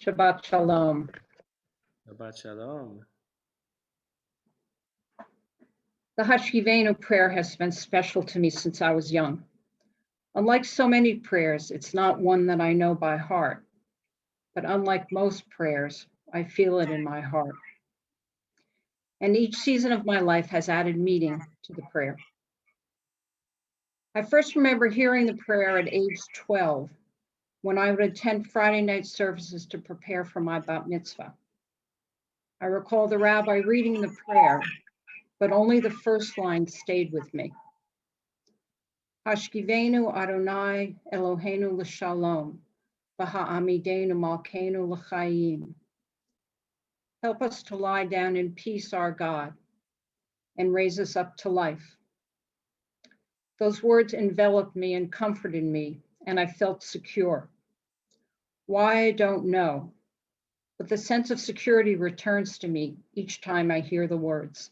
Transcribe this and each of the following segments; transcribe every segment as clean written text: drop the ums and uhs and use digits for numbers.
Shabbat Shalom. Shabbat Shalom. The Hashkiveinu prayer has been special to me since I was young. Unlike so many prayers, it's not one that I know by heart, but unlike most prayers, I feel it in my heart. And each season of my life has added meaning to the prayer. I first remember hearing the prayer at age 12, when I would attend Friday night services to prepare for my bat mitzvah. I recall the rabbi reading the prayer, but only the first line stayed with me. Hashkiveinu Adonai Eloheinu l'shalom, v'ha'amideinu malkeinu l'chayim. Help us to lie down in peace, our God, and raise us up to life. Those words enveloped me and comforted me, and I felt secure. Why, I don't know, but the sense of security returns to me each time I hear the words.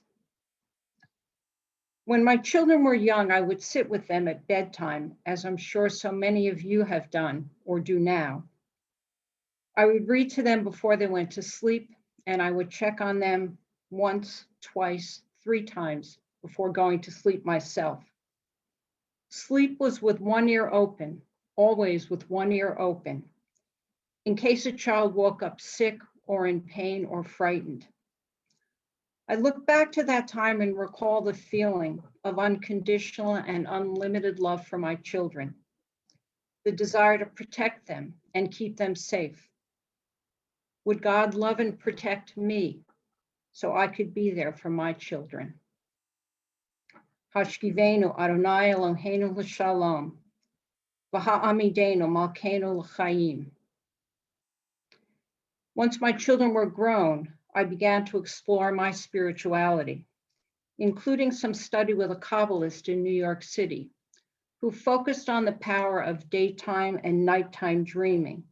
When my children were young, I would sit with them at bedtime, as I'm sure so many of you have done or do now. I would read to them before they went to sleep, and I would check on them once, twice, 3 times before going to sleep myself. Sleep was with one ear open, always with one ear open, in case a child woke up sick or in pain or frightened. I look back to that time and recall the feeling of unconditional and unlimited love for my children, the desire to protect them and keep them safe. Would God love and protect me so I could be there for my children? Hashkiveinu Adonai Eloheinu l'shalom, v'ha'amideinu malkeinu l'chayim. Once my children were grown, I began to explore my spirituality, including some study with a Kabbalist in New York City, who focused on the power of daytime and nighttime dreaming,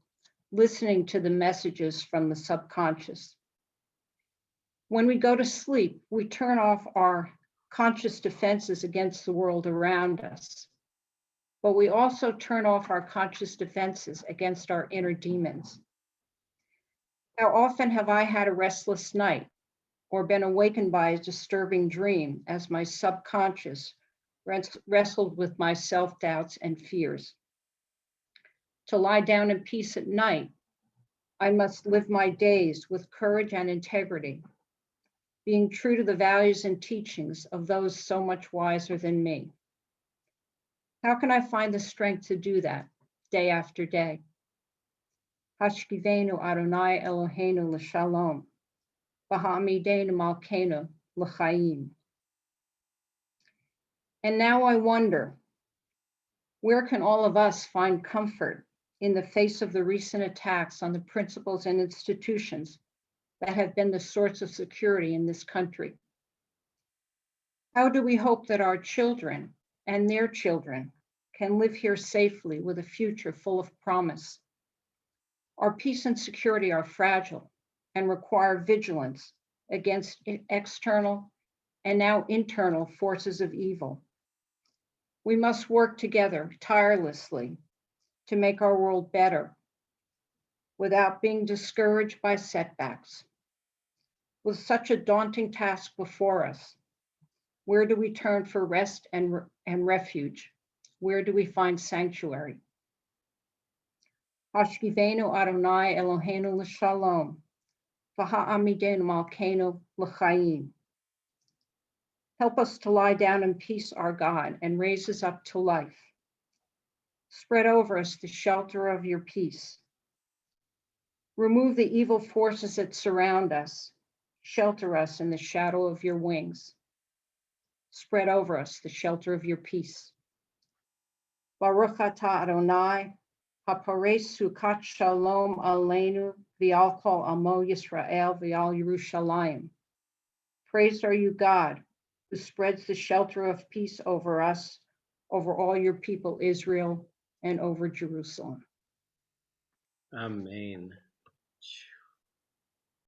listening to the messages from the subconscious. When we go to sleep, we turn off our conscious defenses against the world around us, but we also turn off our conscious defenses against our inner demons. How often have I had a restless night or been awakened by a disturbing dream as my subconscious wrestled with my self-doubts and fears? To lie down in peace at night, I must live my days with courage and integrity, being true to the values and teachings of those so much wiser than me. How can I find the strength to do that day after day? Hashkiveinu Adonai Eloheinu l'shalom, v'ha'amideinu malkeinu l'chayim. And now I wonder, where can all of us find comfort in the face of the recent attacks on the principles and institutions that have been the source of security in this country? How do we hope that our children and their children can live here safely with a future full of promise? Our peace and security are fragile and require vigilance against external and now internal forces of evil. We must work together tirelessly to make our world better without being discouraged by setbacks. With such a daunting task before us, where do we turn for rest and refuge? Where do we find sanctuary? Hashkiveinu Adonai Eloheinu l'shalom, v'ha'amideinu malkeinu l'chayim. Help us to lie down in peace, our God, and raise us up to life. Spread over us the shelter of your peace. Remove the evil forces that surround us. Shelter us in the shadow of your wings. Spread over us the shelter of your peace. Baruch atah Adonai, hapares sukat shalom aleinu v'al kol amo Yisrael v'al Yerushalayim. Praised are you, God, who spreads the shelter of peace over us, over all your people Israel, and over Jerusalem. Amen.